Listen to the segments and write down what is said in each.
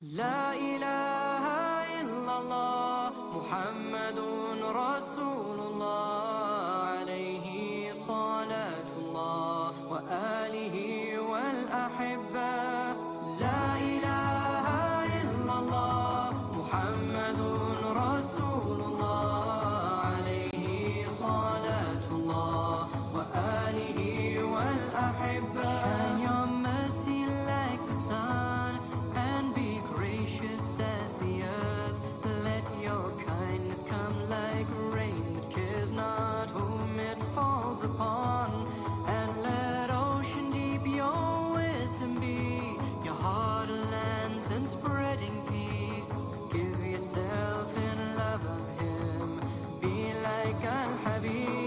لا إله إلا الله محمد رسول الله عليه صلاة الله وآله والأحبة لا إله إلا الله محمد رسول الله عليه صلاة الله وآله والأحبة Shine your mercy like the sun and be gracious as the earth. Let your kindness come like rain that cares not whom it falls upon. And let ocean deep your wisdom be, your heart a lantern spreading peace. Give yourself in love of him, be like Al-Habib.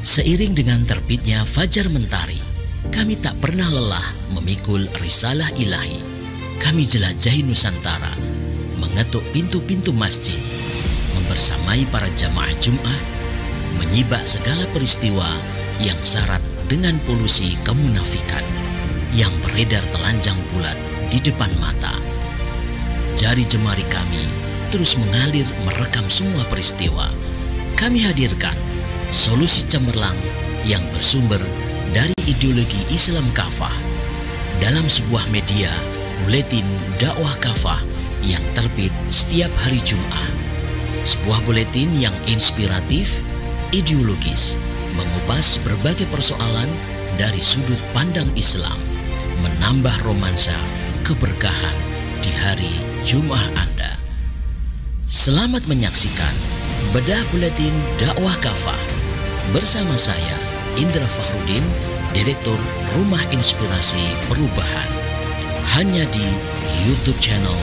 Seiring dengan terbitnya fajar mentari, kami tak pernah lelah memikul risalah ilahi. Kami jelajahi Nusantara, mengetuk pintu-pintu masjid, membersamai para jamaah Jum'ah, menyibak segala peristiwa yang syarat dengan polusi kemunafikan yang beredar telanjang bulat di depan mata. Jari jemari kami terus mengalir merekam semua peristiwa. Kami hadirkan solusi cemerlang yang bersumber dari ideologi Islam kafah dalam sebuah media buletin dakwah kafah yang terbit setiap hari Jumat. Sebuah buletin yang inspiratif, ideologis, mengupas berbagai persoalan dari sudut pandang Islam, menambah romansa keberkahan di hari Jumat Anda. Selamat menyaksikan bedah buletin dakwah kafah bersama saya Indra Fakhrudin, Direktur Rumah Inspirasi Perubahan, hanya di YouTube channel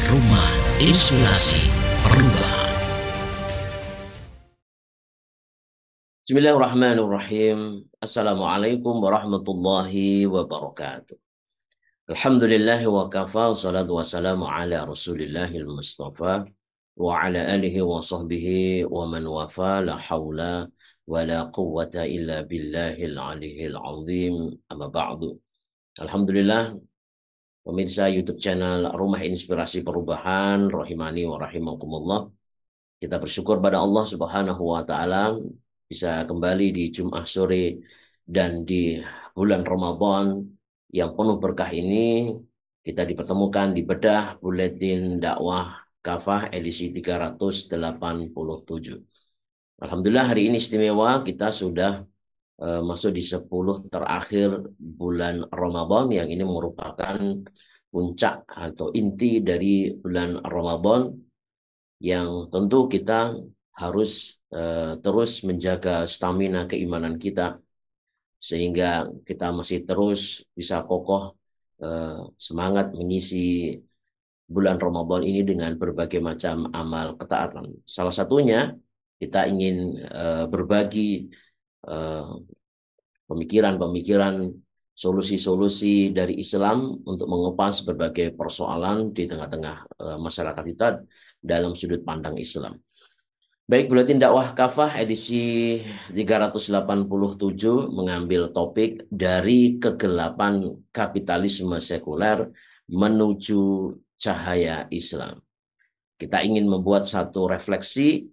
Rumah Inspirasi Perubahan. Bismillahirrahmanirrahim. Assalamualaikum warahmatullahi wabarakatuh. Alhamdulillahi wa kafa, salatu wassalamu ala rasulillahil mustafa wa ala alihi wa sahbihi wa man wafa, la hawla wa la quwwata illa billahil aliyil azim, amma ba'du. Alhamdulillah, pemirsa YouTube channel Rumah Inspirasi Perubahan, rahimani wa rahimakumullah. Kita bersyukur pada Allah Subhanahu wa taala bisa kembali di Jumat sore dan di bulan Ramadan yang penuh berkah ini kita dipertemukan di bedah buletin dakwah kafah edisi 387. Alhamdulillah hari ini istimewa, kita sudah masuk di 10 terakhir bulan Ramadan yang ini merupakan puncak atau inti dari bulan Ramadan yang tentu kita harus terus menjaga stamina keimanan kita sehingga kita masih terus bisa kokoh semangat mengisi bulan Ramadan ini dengan berbagai macam amal ketaatan. Salah satunya kita ingin berbagi pemikiran-pemikiran solusi-solusi dari Islam untuk mengupas berbagai persoalan di tengah-tengah masyarakat kita dalam sudut pandang Islam. Baik, Buletin Dakwah Kafah edisi 387 mengambil topik dari kegelapan kapitalisme sekuler menuju cahaya Islam. Kita ingin membuat satu refleksi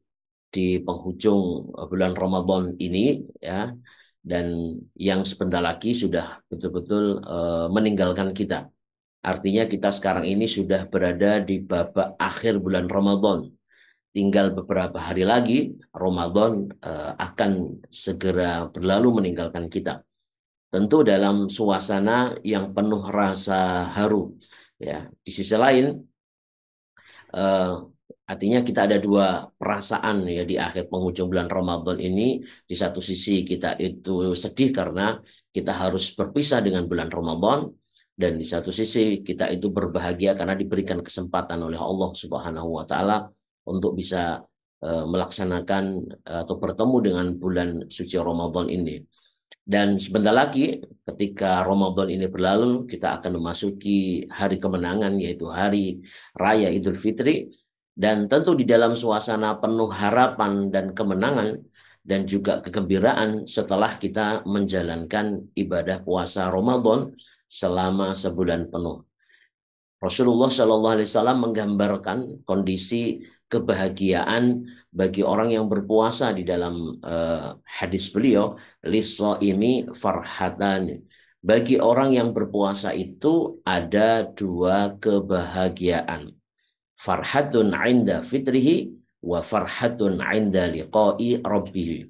di penghujung bulan Ramadan ini, ya, dan yang sebentar lagi sudah betul-betul meninggalkan kita. Artinya kita sekarang ini sudah berada di babak akhir bulan Ramadan. Tinggal beberapa hari lagi Ramadan akan segera berlalu meninggalkan kita. Tentu dalam suasana yang penuh rasa haru. Ya, di sisi lain, eh, artinya kita ada dua perasaan ya di akhir penghujung bulan Ramadan ini. Di satu sisi kita itu sedih karena kita harus berpisah dengan bulan Ramadan, dan di satu sisi kita itu berbahagia karena diberikan kesempatan oleh Allah Subhanahu wa taala untuk bisa melaksanakan atau bertemu dengan bulan suci Ramadan ini. Dan sebentar lagi ketika Ramadan ini berlalu, kita akan memasuki hari kemenangan, yaitu hari Raya Idul Fitri. Dan tentu di dalam suasana penuh harapan dan kemenangan dan juga kegembiraan setelah kita menjalankan ibadah puasa Ramadan selama sebulan penuh. Rasulullah Shallallahu Alaihi Wasallam menggambarkan kondisi kebahagiaan bagi orang yang berpuasa di dalam hadis beliau, lis-shaimi farhatan. Bagi orang yang berpuasa itu ada dua kebahagiaan. Farhatun 'inda fitrihi wa farhatun 'inda liqa'i rabbih.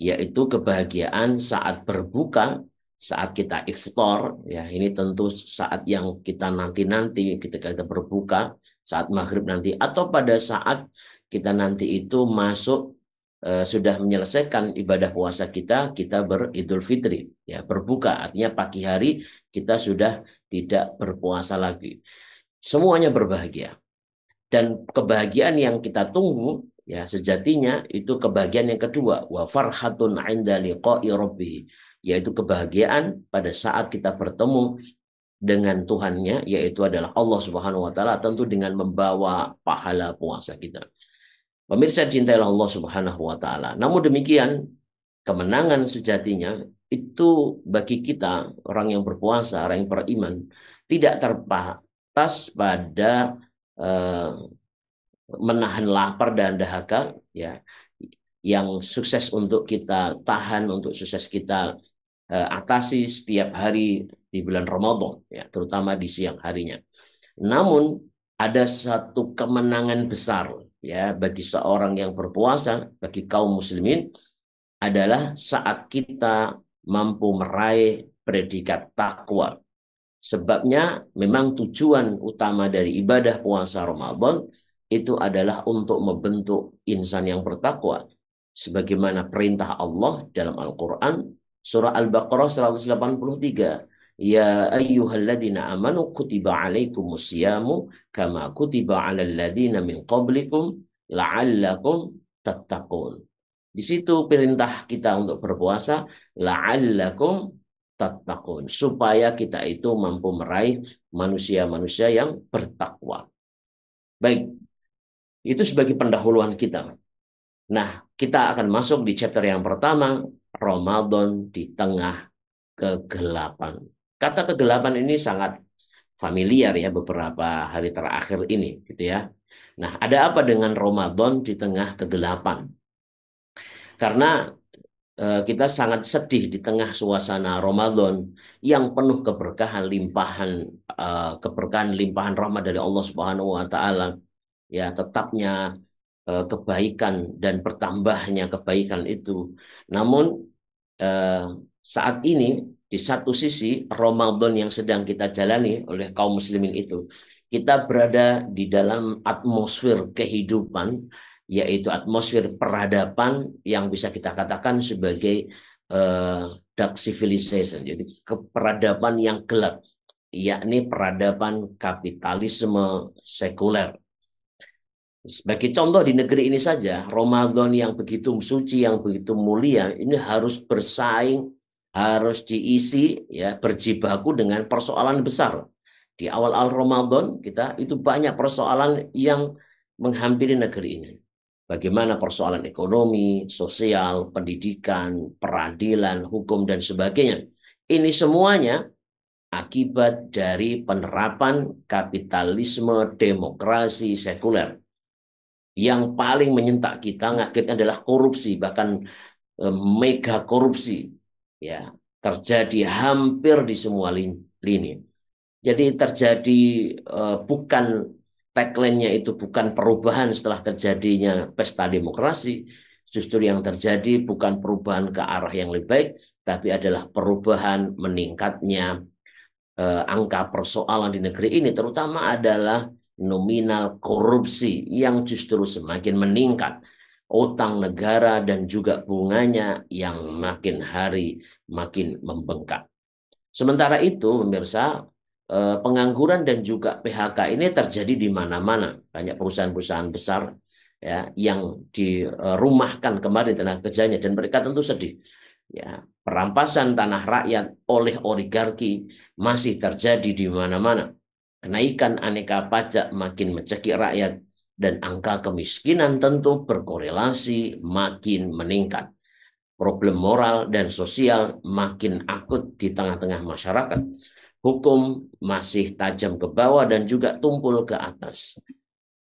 Yaitu kebahagiaan saat berbuka, saat kita iftar, ya ini tentu saat yang kita nanti-nanti ketika kita berbuka, saat maghrib nanti, atau pada saat kita nanti itu masuk sudah menyelesaikan ibadah puasa kita, kita beridul fitri, ya berbuka, artinya pagi hari kita sudah tidak berpuasa lagi. Semuanya berbahagia. Dan kebahagiaan yang kita tunggu, ya sejatinya itu kebahagiaan yang kedua, wa farhatun 'inda liqa'i rabbih, yaitu kebahagiaan pada saat kita bertemu dengan Tuhannya, yaitu adalah Allah Subhanahu wa taala, tentu dengan membawa pahala puasa kita. Pemirsa, cintailah Allah Subhanahu wa taala. Namun demikian, kemenangan sejatinya itu bagi kita orang yang berpuasa, orang yang beriman, tidak terbatas pada menahan lapar dan dahaga, ya, yang sukses untuk kita tahan, untuk sukses kita atasi setiap hari di bulan Ramadan, ya, terutama di siang harinya. Namun ada satu kemenangan besar, ya, bagi seorang yang berpuasa, bagi kaum muslimin, adalah saat kita mampu meraih predikat takwa. Sebabnya memang tujuan utama dari ibadah puasa Ramadan itu adalah untuk membentuk insan yang bertakwa. Sebagaimana perintah Allah dalam Al-Quran, surah Al-Baqarah 183. Ya ayyuhalladzina amanu kutiba alaikumusyamu kama kutiba alal ladzina min qablikum la'allakum tattaqun. Di situ perintah kita untuk berpuasa, la'allakum tattaqun, supaya kita itu mampu meraih manusia-manusia yang bertakwa. Baik, itu sebagai pendahuluan kita. Nah, kita akan masuk di chapter yang pertama, Ramadan di tengah kegelapan. Kata kegelapan ini sangat familiar ya beberapa hari terakhir ini, gitu ya. Nah, ada apa dengan Ramadan di tengah kegelapan? Karena kita sangat sedih di tengah suasana Ramadan yang penuh keberkahan limpahan rahmat dari Allah Subhanahu wa taala, ya, tetapnya kebaikan dan bertambahnya kebaikan itu. Namun saat ini di satu sisi Ramadan yang sedang kita jalani oleh kaum muslimin itu, kita berada di dalam atmosfer kehidupan, yaitu atmosfer peradaban yang bisa kita katakan sebagai dark civilization, jadi peradaban yang gelap, yakni peradaban kapitalisme sekuler. Sebagai contoh di negeri ini saja, Ramadan yang begitu suci, yang begitu mulia, ini harus bersaing harus diisi ya berjibaku dengan persoalan besar. Di awal Ramadan kita itu banyak persoalan yang menghampiri negeri ini. Bagaimana persoalan ekonomi, sosial, pendidikan, peradilan, hukum dan sebagainya. Ini semuanya akibat dari penerapan kapitalisme demokrasi sekuler. Yang paling menyentak kita akhirnya adalah korupsi, bahkan mega korupsi ya terjadi hampir di semua lini. Jadi terjadi bukan tagline-nya itu bukan perubahan setelah terjadinya pesta demokrasi, justru yang terjadi bukan perubahan ke arah yang lebih baik, tapi adalah perubahan meningkatnya angka persoalan di negeri ini, terutama adalah nominal korupsi yang justru semakin meningkat, utang negara dan juga bunganya yang makin hari makin membengkak. Sementara itu, pemirsa, pengangguran dan juga PHK ini terjadi di mana-mana. Banyak perusahaan-perusahaan besar ya yang dirumahkan kemarin tenaga kerjanya dan mereka tentu sedih. Ya, perampasan tanah rakyat oleh oligarki masih terjadi di mana-mana. Kenaikan aneka pajak makin mencekik rakyat dan angka kemiskinan tentu berkorelasi makin meningkat. Problem moral dan sosial makin akut di tengah-tengah masyarakat. Hukum masih tajam ke bawah dan juga tumpul ke atas.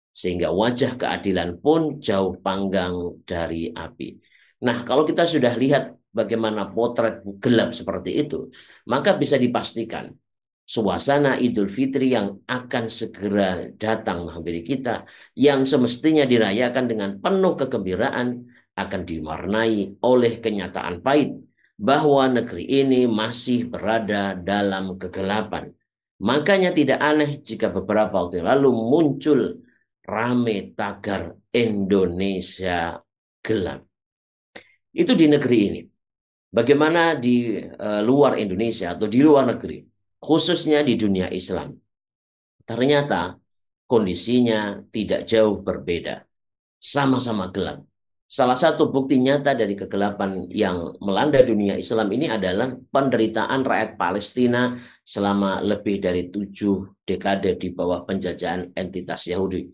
Sehingga wajah keadilan pun jauh panggang dari api. Nah, kalau kita sudah lihat bagaimana potret gelap seperti itu, maka bisa dipastikan suasana Idul Fitri yang akan segera datang menghampiri kita, yang semestinya dirayakan dengan penuh kegembiraan, akan diwarnai oleh kenyataan pahit bahwa negeri ini masih berada dalam kegelapan. Makanya tidak aneh jika beberapa waktu lalu muncul rame tagar Indonesia gelap. Itu di negeri ini. Bagaimana di luar Indonesia atau di luar negeri, khususnya di dunia Islam. Ternyata kondisinya tidak jauh berbeda. Sama-sama gelap. Salah satu bukti nyata dari kegelapan yang melanda dunia Islam ini adalah penderitaan rakyat Palestina selama lebih dari 7 dekade di bawah penjajahan entitas Yahudi.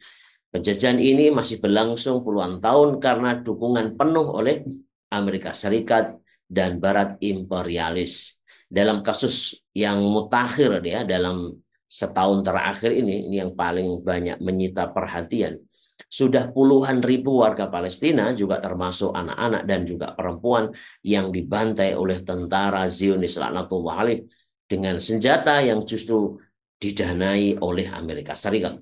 Penjajahan ini masih berlangsung puluhan tahun karena dukungan penuh oleh Amerika Serikat dan Barat imperialis. Dalam kasus yang mutakhir ya, dalam setahun terakhir ini yang paling banyak menyita perhatian. Sudah puluhan ribu warga Palestina, juga termasuk anak-anak dan juga perempuan, yang dibantai oleh tentara Zionis laknatullah alaih dengan senjata yang justru didanai oleh Amerika Serikat.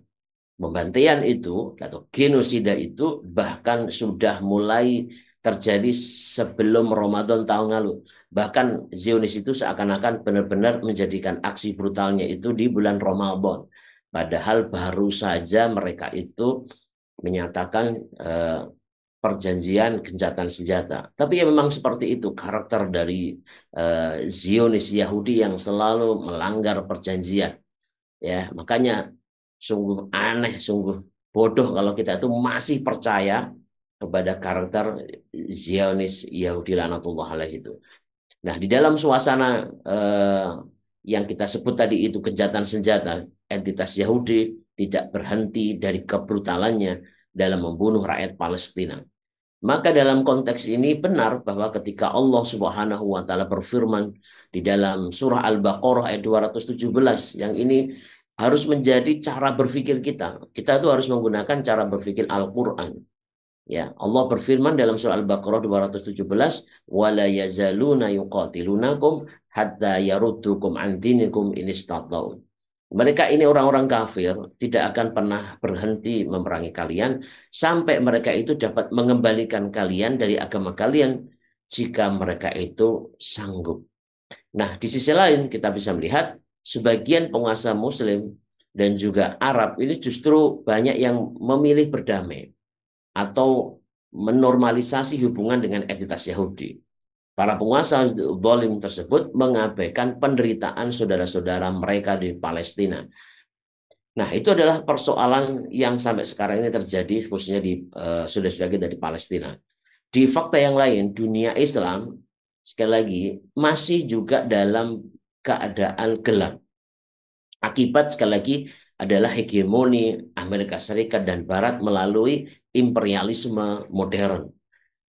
Pembantaian itu atau genosida itu bahkan sudah mulai terjadi sebelum Ramadan tahun lalu. Bahkan Zionis itu seakan-akan benar-benar menjadikan aksi brutalnya itu di bulan Ramadan. Padahal baru saja mereka itu menyatakan perjanjian gencatan senjata. Tapi ya memang seperti itu karakter dari Zionis Yahudi yang selalu melanggar perjanjian. Ya, makanya sungguh aneh, sungguh bodoh kalau kita itu masih percaya kepada karakter Zionis Yahudi laknatullah alaih itu. Nah, di dalam suasana yang kita sebut tadi itu kejahatan senjata, entitas Yahudi tidak berhenti dari kebrutalannya dalam membunuh rakyat Palestina. Maka dalam konteks ini benar bahwa ketika Allah Subhanahu wa taala berfirman di dalam surah Al-Baqarah ayat 217 yang ini harus menjadi cara berpikir kita. Kita itu harus menggunakan cara berpikir Al-Qur'an. Ya, Allah berfirman dalam surah Al-Baqarah 217, "Wala yazaluna yuqatilunakum hatta yaruddukum an dinikum in istata'u." Mereka ini orang-orang kafir tidak akan pernah berhenti memerangi kalian sampai mereka itu dapat mengembalikan kalian dari agama kalian jika mereka itu sanggup. Nah, di sisi lain kita bisa melihat sebagian penguasa Muslim dan juga Arab ini justru banyak yang memilih berdamai atau menormalisasi hubungan dengan entitas Yahudi. Para penguasa zalim tersebut mengabaikan penderitaan saudara-saudara mereka di Palestina. Nah, itu adalah persoalan yang sampai sekarang ini terjadi khususnya di saudara-saudara kita di Palestina. Di fakta yang lain, dunia Islam sekali lagi masih juga dalam keadaan gelap. Akibat sekali lagi adalah hegemoni Amerika Serikat dan Barat melalui imperialisme modern.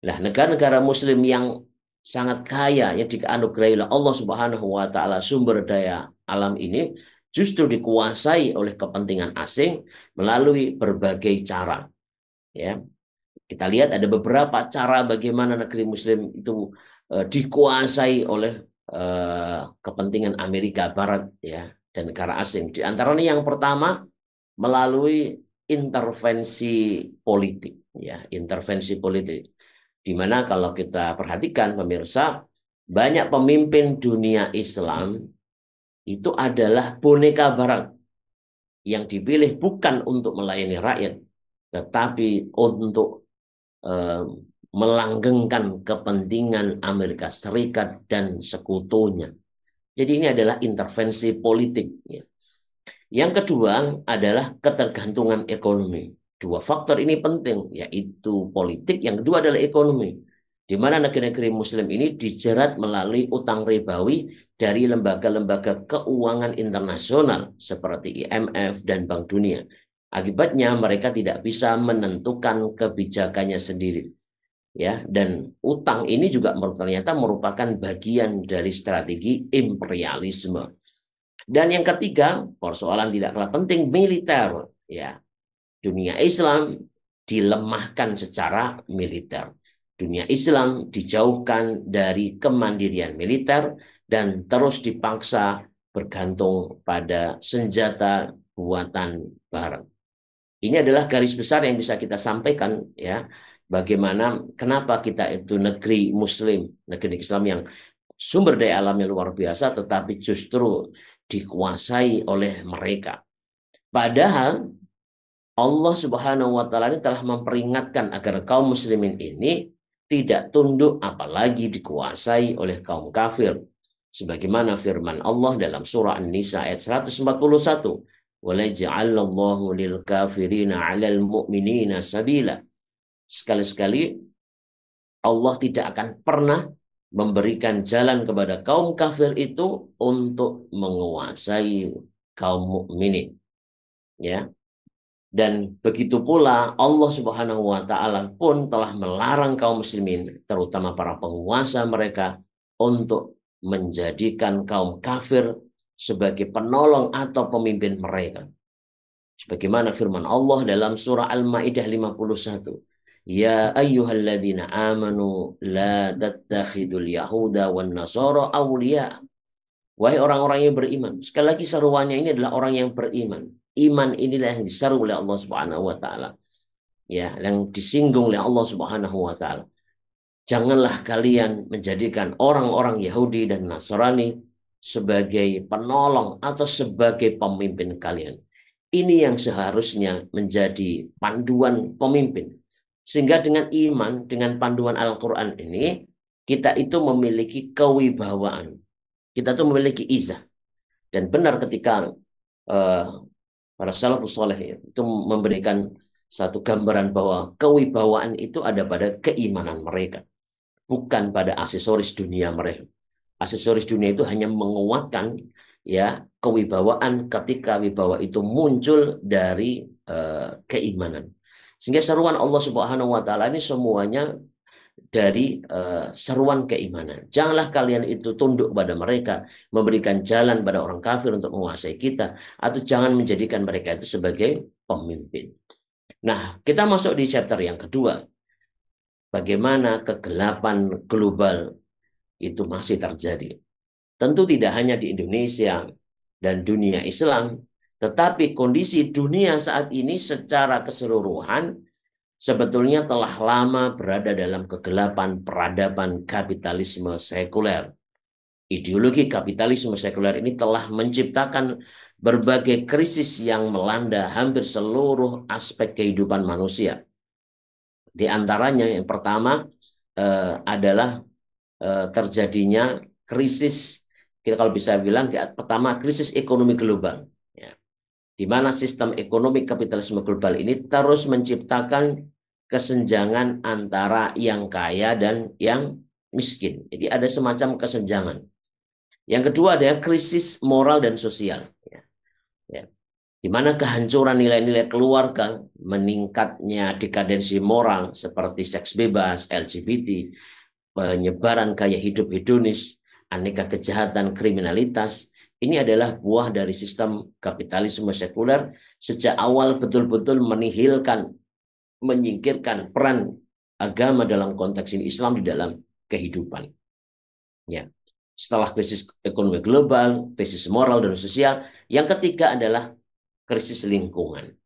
Nah, negara-negara Muslim yang sangat kaya yang dianugerahi oleh Allah Subhanahu wa taala sumber daya alam ini justru dikuasai oleh kepentingan asing melalui berbagai cara. Ya, kita lihat ada beberapa cara bagaimana negeri Muslim itu dikuasai oleh kepentingan Amerika Barat ya dan negara asing. Di antaranya yang pertama melalui intervensi politik ya, intervensi politik. Di mana kalau kita perhatikan pemirsa, banyak pemimpin dunia Islam itu adalah boneka Barat yang dipilih bukan untuk melayani rakyat, tetapi untuk eh, melanggengkan kepentingan Amerika Serikat dan sekutunya. Jadi ini adalah intervensi politik. Ya. Yang kedua adalah ketergantungan ekonomi. Dua faktor ini penting, yaitu politik. Yang kedua adalah ekonomi. Di mana negeri-negeri Muslim ini dijerat melalui utang ribawi dari lembaga-lembaga keuangan internasional seperti IMF dan Bank Dunia. Akibatnya mereka tidak bisa menentukan kebijakannya sendiri. Ya, dan utang ini juga ternyata merupakan bagian dari strategi imperialisme. Dan yang ketiga, persoalan tidak kalah penting, militer. Ya, dunia Islam dilemahkan secara militer. Dunia Islam dijauhkan dari kemandirian militer dan terus dipaksa bergantung pada senjata buatan Barat. Ini adalah garis besar yang bisa kita sampaikan ya. Bagaimana kenapa kita itu negeri Muslim, negeri Islam yang sumber daya alamnya luar biasa, tetapi justru dikuasai oleh mereka. Padahal Allah Subhanahu wa taala ini telah memperingatkan agar kaum muslimin ini tidak tunduk apalagi dikuasai oleh kaum kafir. Sebagaimana firman Allah dalam surah An-Nisa ayat 141, "Wala ja'alallahu lil kafirina 'alal mu'minina sabila." Sekali-sekali Allah tidak akan pernah memberikan jalan kepada kaum kafir itu untuk menguasai kaum mukminin. Ya. Dan begitu pula Allah Subhanahu wa taala pun telah melarang kaum muslimin, terutama para penguasa mereka, untuk menjadikan kaum kafir sebagai penolong atau pemimpin mereka. Sebagaimana firman Allah dalam surah Al-Maidah 51. Ya ayyuhalladzina amanu la tattakhidul yahuda wan nasara awliya. Wahai orang-orang yang beriman. Sekali lagi seruannya ini adalah orang yang beriman. Iman inilah yang diseru oleh Allah Subhanahu wa taala. Ya, yang disinggung oleh Allah Subhanahu wa taala. Janganlah kalian menjadikan orang-orang Yahudi dan Nasrani sebagai penolong atau sebagai pemimpin kalian. Ini yang seharusnya menjadi panduan pemimpin. Sehingga dengan iman, dengan panduan Al-Quran ini, kita itu memiliki kewibawaan. Kita itu memiliki izah. Dan benar ketika para salafus saleh itu memberikan satu gambaran bahwa kewibawaan itu ada pada keimanan mereka. Bukan pada aksesoris dunia mereka. Aksesoris dunia itu hanya menguatkan ya kewibawaan ketika wibawa itu muncul dari keimanan. Sehingga seruan Allah Subhanahu wa taala ini semuanya dari seruan keimanan. Janganlah kalian itu tunduk pada mereka, memberikan jalan pada orang kafir untuk menguasai kita, atau jangan menjadikan mereka itu sebagai pemimpin. Nah, kita masuk di chapter yang kedua. Bagaimana kegelapan global itu masih terjadi. Tentu tidak hanya di Indonesia dan dunia Islam, tetapi kondisi dunia saat ini secara keseluruhan sebetulnya telah lama berada dalam kegelapan peradaban kapitalisme sekuler. Ideologi kapitalisme sekuler ini telah menciptakan berbagai krisis yang melanda hampir seluruh aspek kehidupan manusia. Di antaranya yang pertama adalah terjadinya krisis, kita kalau bisa bilang pertama krisis ekonomi global. Ya. Di mana sistem ekonomi kapitalisme global ini terus menciptakan kesenjangan antara yang kaya dan yang miskin. Jadi ada semacam kesenjangan. Yang kedua adalah krisis moral dan sosial. Ya. Ya. Di mana kehancuran nilai-nilai keluarga, meningkatnya dekadensi moral seperti seks bebas, LGBT, penyebaran gaya hidup hedonis, aneka kejahatan, kriminalitas, ini adalah buah dari sistem kapitalisme sekuler sejak awal betul-betul menihilkan, menyingkirkan peran agama dalam konteks ini, Islam di dalam kehidupan. Ya. Setelah krisis ekonomi global, krisis moral dan sosial, yang ketiga adalah krisis lingkungan.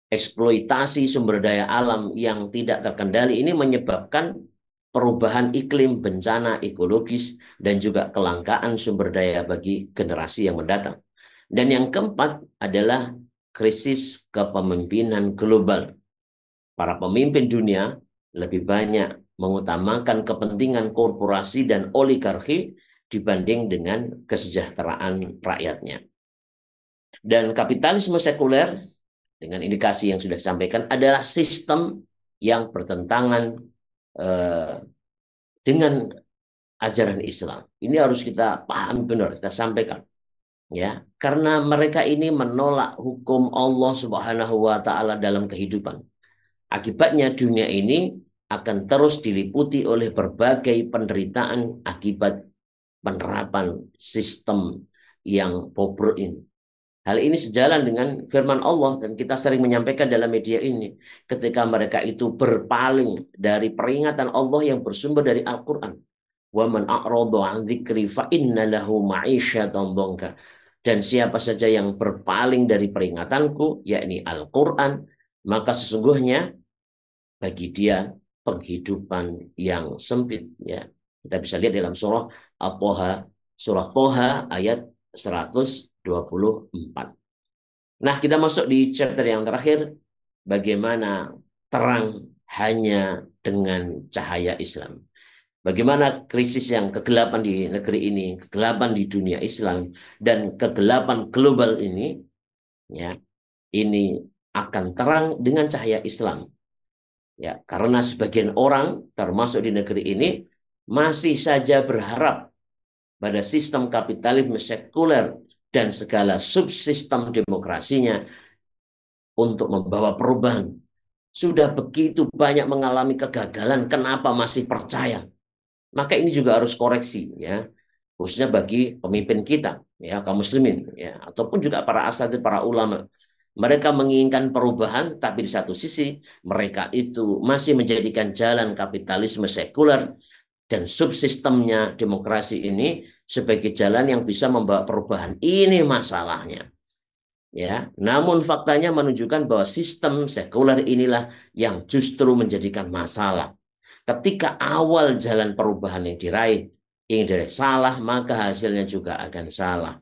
Eksploitasi sumber daya alam yang tidak terkendali ini menyebabkan perubahan iklim, bencana ekologis, dan juga kelangkaan sumber daya bagi generasi yang mendatang. Dan yang keempat adalah krisis kepemimpinan global. Para pemimpin dunia lebih banyak mengutamakan kepentingan korporasi dan oligarki dibanding dengan kesejahteraan rakyatnya. Dan kapitalisme sekuler, dengan indikasi yang sudah disampaikan, adalah sistem yang bertentangan dengan ajaran Islam. Ini harus kita paham benar, kita sampaikan. Ya, karena mereka ini menolak hukum Allah Subhanahu wa taala dalam kehidupan. Akibatnya dunia ini akan terus diliputi oleh berbagai penderitaan akibat penerapan sistem yang bobrok ini. Hal ini sejalan dengan firman Allah dan kita sering menyampaikan dalam media ini ketika mereka itu berpaling dari peringatan Allah yang bersumber dari Al-Qur'an. Wa man a'rada 'an dzikri fa inna lahu ma'isyatan dhanka. Dan siapa saja yang berpaling dari peringatanku, yakni Al-Qur'an, maka sesungguhnya bagi dia penghidupan yang sempit. Ya, kita bisa lihat dalam surah Al-Toha, surah Toha ayat 124. Nah, kita masuk di chapter yang terakhir, bagaimana terang hanya dengan cahaya Islam. Bagaimana krisis yang kegelapan di negeri ini, kegelapan di dunia Islam, dan kegelapan global ini, ya, ini akan terang dengan cahaya Islam. Ya, karena sebagian orang, termasuk di negeri ini, masih saja berharap pada sistem kapitalisme sekuler dan segala subsistem demokrasinya untuk membawa perubahan. Sudah begitu banyak mengalami kegagalan, kenapa masih percaya? Maka ini juga harus koreksi, ya, khususnya bagi pemimpin kita, ya, kaum muslimin, ya, ataupun juga para asatidz, para ulama. Mereka menginginkan perubahan, tapi di satu sisi mereka itu masih menjadikan jalan kapitalisme sekuler dan subsistemnya demokrasi ini sebagai jalan yang bisa membawa perubahan. Ini masalahnya. Ya, namun faktanya menunjukkan bahwa sistem sekuler inilah yang justru menjadikan masalah. Ketika awal jalan perubahan yang diraih ini dari salah, maka hasilnya juga akan salah.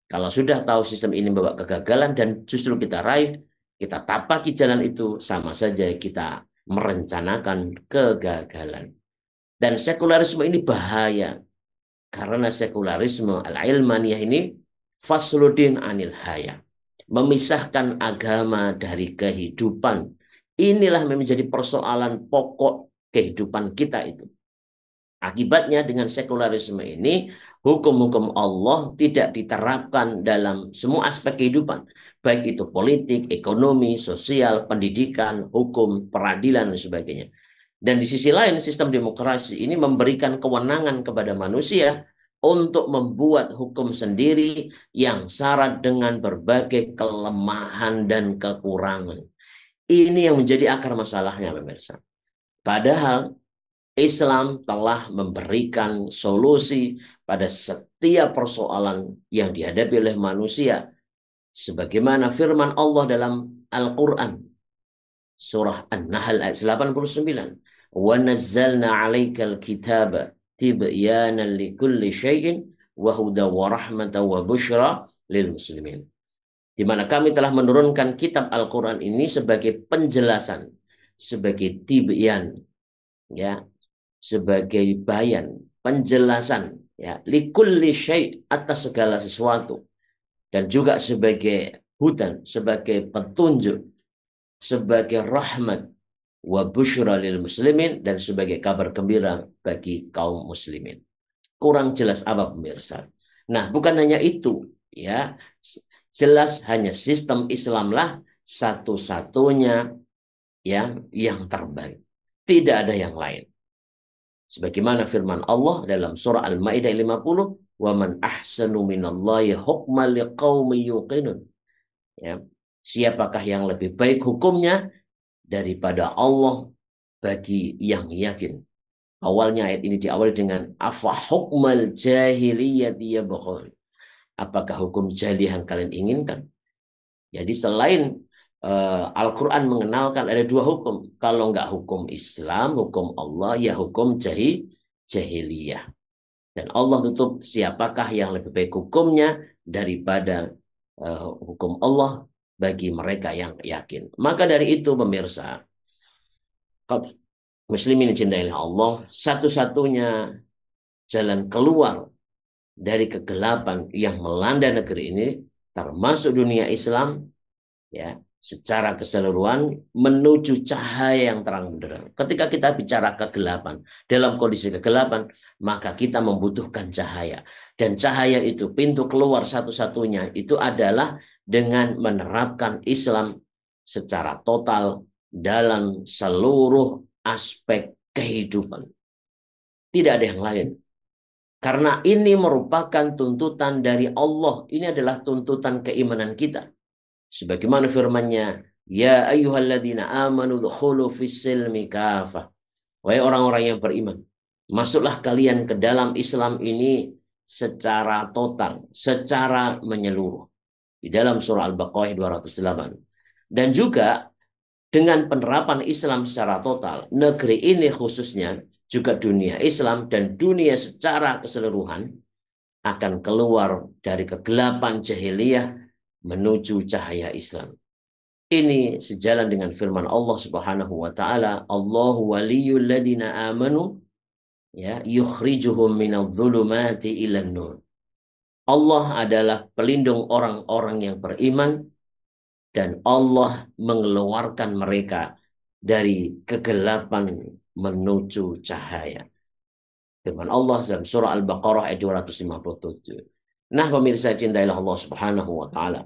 Kalau sudah tahu sistem ini membawa kegagalan dan justru kita raih, kita tapaki jalan itu, sama saja kita merencanakan kegagalan. Dan sekularisme ini bahaya. Karena sekularisme al-ilmaniyah ini fasludin anil haya. Memisahkan agama dari kehidupan. Inilah menjadi persoalan pokok kehidupan kita itu. Akibatnya dengan sekularisme ini, hukum-hukum Allah tidak diterapkan dalam semua aspek kehidupan. Baik itu politik, ekonomi, sosial, pendidikan, hukum, peradilan, dan sebagainya. Dan di sisi lain, sistem demokrasi ini memberikan kewenangan kepada manusia untuk membuat hukum sendiri yang syarat dengan berbagai kelemahan dan kekurangan. Ini yang menjadi akar masalahnya, pemirsa. Padahal Islam telah memberikan solusi pada setiap persoalan yang dihadapi oleh manusia. Sebagaimana firman Allah dalam Al-Quran. Surah An-Nahl ayat 89. وَنَزَّلْنَا عَلَيْكَ الْكِتَابَ تِبْيَانًا لِكُلِّ شَيْءٍ وَهُدًى وَرَحْمَةً وَبُشْرَى لِلْمُسْلِمِينَ. Di mana kami telah menurunkan kitab Al-Quran ini sebagai penjelasan, sebagai tibyan, ya, sebagai bayan, penjelasan, ya, likulli syai' atas segala sesuatu, dan juga sebagai hudan, sebagai petunjuk, sebagai rahmat, wa busyra lil muslimin, dan sebagai kabar gembira bagi kaum muslimin. Kurang jelas apa pemirsa? Nah, bukan hanya itu, ya. Jelas hanya sistem Islamlah satu-satunya yang terbaik. Tidak ada yang lain. Sebagaimana firman Allah dalam surah Al-Maidah 50, "Wa man ahsanu minallahi hukman liqaumin yuqinun." Ya. Siapakah yang lebih baik hukumnya daripada Allah bagi yang yakin? Awalnya ayat ini diawali dengan afa hukmal jahiliyati yabghun. Apakah hukum jahiliyah yang kalian inginkan? Jadi selain Al-Quran mengenalkan ada dua hukum. Kalau nggak hukum Islam, hukum Allah, ya hukum jahiliyah. Dan Allah tutup siapakah yang lebih baik hukumnya daripada hukum Allah bagi mereka yang yakin. Maka dari itu pemirsa, kaum muslimin dicintai Allah, satu-satunya jalan keluar dari kegelapan yang melanda negeri ini, termasuk dunia Islam, ya, secara keseluruhan menuju cahaya yang terang benderang. Ketika kita bicara kegelapan, dalam kondisi kegelapan, maka kita membutuhkan cahaya. Dan cahaya itu, pintu keluar satu-satunya itu adalah dengan menerapkan Islam secara total dalam seluruh aspek kehidupan. Tidak ada yang lain. Karena ini merupakan tuntutan dari Allah. Ini adalah tuntutan keimanan kita. Sebagaimana firman-Nya, "Ya ayyuhalladzina amanu dkhulu fis-silmi kafah." Wahai orang-orang yang beriman, masuklah kalian ke dalam Islam ini secara total, secara menyeluruh. Di dalam surah Al-Baqarah 208. Dan juga dengan penerapan Islam secara total, negeri ini khususnya, juga dunia Islam dan dunia secara keseluruhan akan keluar dari kegelapan jahiliyah menuju cahaya Islam. Ini sejalan dengan firman Allah Subhanahu wa taala, "Allahu waliyul ladina amanu ya yukhrijuhum minadh-dhulumati ilan nur." Allah adalah pelindung orang-orang yang beriman dan Allah mengeluarkan mereka dari kegelapan menuju cahaya. Firman Allah dalam surah Al-Baqarah ayat 257. Nah, pemirsa cintailah Allah Subhanahu wa taala.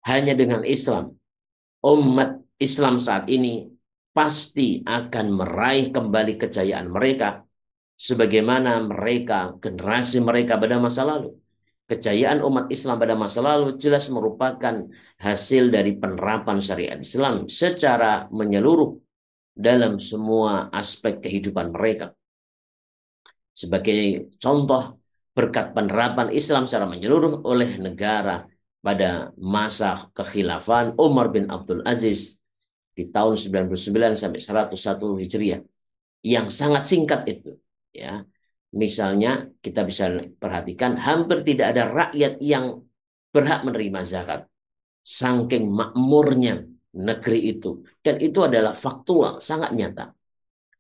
Hanya dengan Islam, umat Islam saat ini pasti akan meraih kembali kejayaan mereka sebagaimana generasi mereka pada masa lalu. Kejayaan umat Islam pada masa lalu jelas merupakan hasil dari penerapan syariat Islam secara menyeluruh dalam semua aspek kehidupan mereka. Sebagai contoh, berkat penerapan Islam secara menyeluruh oleh negara pada masa kekhilafan Umar bin Abdul Aziz di tahun 99 sampai 101 Hijriah yang sangat singkat itu, ya. Misalnya kita bisa perhatikan hampir tidak ada rakyat yang berhak menerima zakat. Saking makmurnya negeri itu. Dan itu adalah faktual, sangat nyata.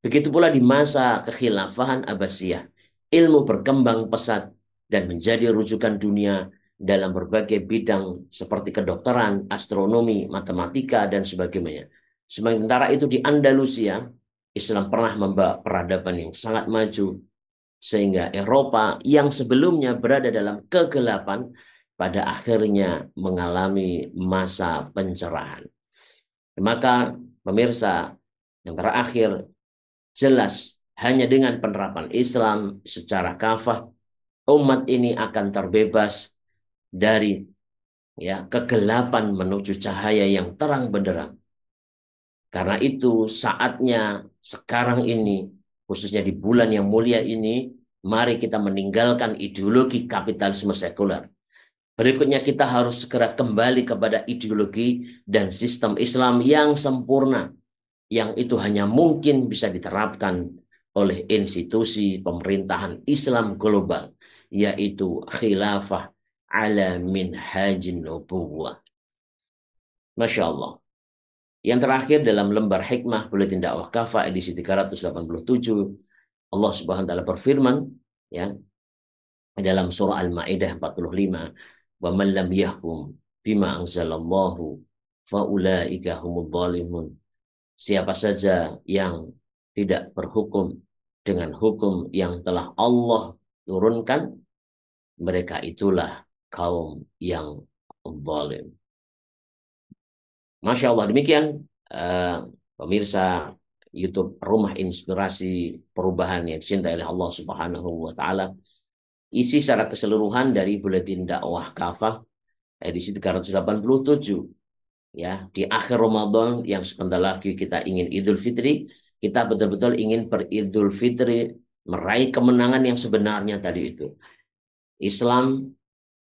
Begitu pula di masa kekhilafahan Abbasiyah. Ilmu berkembang pesat dan menjadi rujukan dunia dalam berbagai bidang seperti kedokteran, astronomi, matematika, dan sebagainya. Sementara itu di Andalusia, Islam pernah membawa peradaban yang sangat maju, sehingga Eropa yang sebelumnya berada dalam kegelapan pada akhirnya mengalami masa pencerahan. Maka pemirsa, yang terakhir, jelas hanya dengan penerapan Islam secara kafah, umat ini akan terbebas dari kegelapan menuju cahaya yang terang benderang. Karena itu saatnya sekarang ini, khususnya di bulan yang mulia ini, mari kita meninggalkan ideologi kapitalisme sekuler. Berikutnya kita harus segera kembali kepada ideologi dan sistem Islam yang sempurna, yang itu hanya mungkin bisa diterapkan oleh institusi pemerintahan Islam global, yaitu khilafah ala minhajin nubuwah. Masya Allah. Yang terakhir dalam lembar hikmah Buletin Dakwah Kafah edisi 387, Allah Subhanahu wa taala berfirman dalam surah Al-Maidah 45, "Wa man lam yahkum bima anzalallahu fa ulaika humudz zalimun." Siapa saja yang tidak berhukum dengan hukum yang telah Allah turunkan, mereka itulah kaum yang zalim. Masya Allah, demikian eh, pemirsa YouTube Rumah Inspirasi Perubahan yang dicintai oleh Allah Subhanahu wa taala. Isi secara keseluruhan dari buletin dakwah kafah edisi 387, ya, di akhir Ramadan yang sebentar lagi kita ingin Idul Fitri, kita betul-betul ingin beridul fitri, meraih kemenangan yang sebenarnya tadi itu. Islam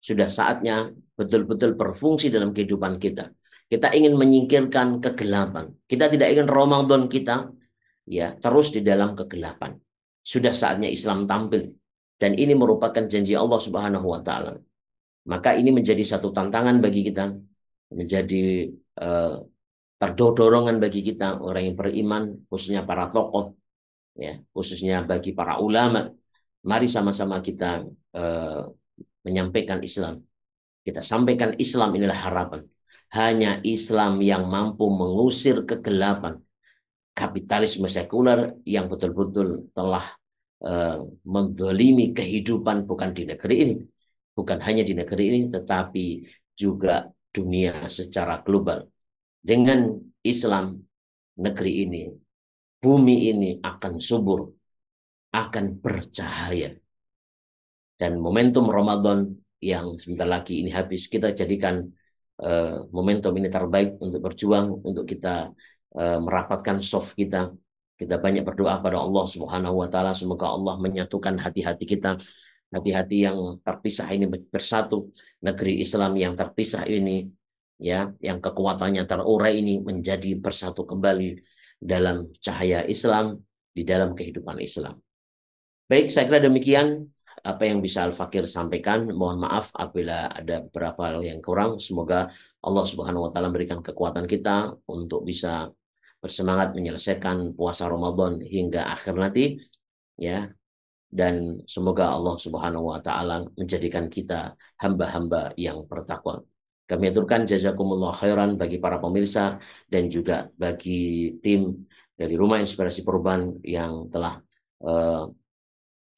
sudah saatnya betul-betul berfungsi dalam kehidupan kita. Kita ingin menyingkirkan kegelapan. Kita tidak ingin Ramadan kita ya terus di dalam kegelapan. Sudah saatnya Islam tampil, dan ini merupakan janji Allah Subhanahu wa taala. Maka ini menjadi satu tantangan bagi kita, menjadi eh, terdorongan bagi kita orang yang beriman, khususnya para tokoh, ya, khususnya bagi para ulama. Mari sama-sama kita eh, menyampaikan Islam. Kita sampaikan Islam inilah harapan. Hanya Islam yang mampu mengusir kegelapan kapitalisme sekuler yang betul-betul telah menzalimi kehidupan, bukan di negeri ini, bukan hanya di negeri ini, tetapi juga dunia secara global. Dengan Islam, negeri ini, bumi ini akan subur, akan bercahaya. Dan momentum Ramadan yang sebentar lagi ini habis, kita jadikan momentum ini terbaik untuk berjuang, untuk kita merapatkan soft kita. Kita banyak berdoa pada Allah Subhanahu wa taala, semoga Allah menyatukan hati-hati kita, hati-hati yang terpisah ini bersatu, negeri Islam yang terpisah ini, ya, yang kekuatannya terurai ini menjadi bersatu kembali dalam cahaya Islam, di dalam kehidupan Islam. Baik, saya kira demikian apa yang bisa Al-Fakir sampaikan. Mohon maaf apabila ada beberapa hal yang kurang. Semoga Allah Subhanahu wa taala berikan kekuatan kita untuk bisa bersemangat menyelesaikan puasa Ramadan hingga akhir nanti, ya. Dan semoga Allah Subhanahu wa taala menjadikan kita hamba-hamba yang bertakwa. Kami aturkan jazakumullah khairan bagi para pemirsa dan juga bagi tim dari Rumah Inspirasi Perubahan yang telah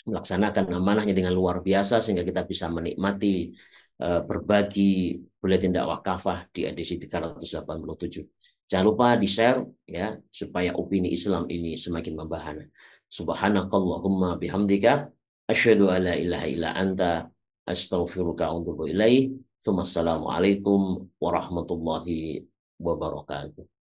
melaksanakan amanahnya dengan luar biasa sehingga kita bisa menikmati berbagi buletin dakwah kafah di edisi 387. Jangan lupa di-share ya supaya opini Islam ini semakin membahana. Subhanakallahumma bihamdika asyhadu an la ilaha illa anta astaghfiruka wa atubu ilaik. Assalamualaikum warahmatullahi wabarakatuh.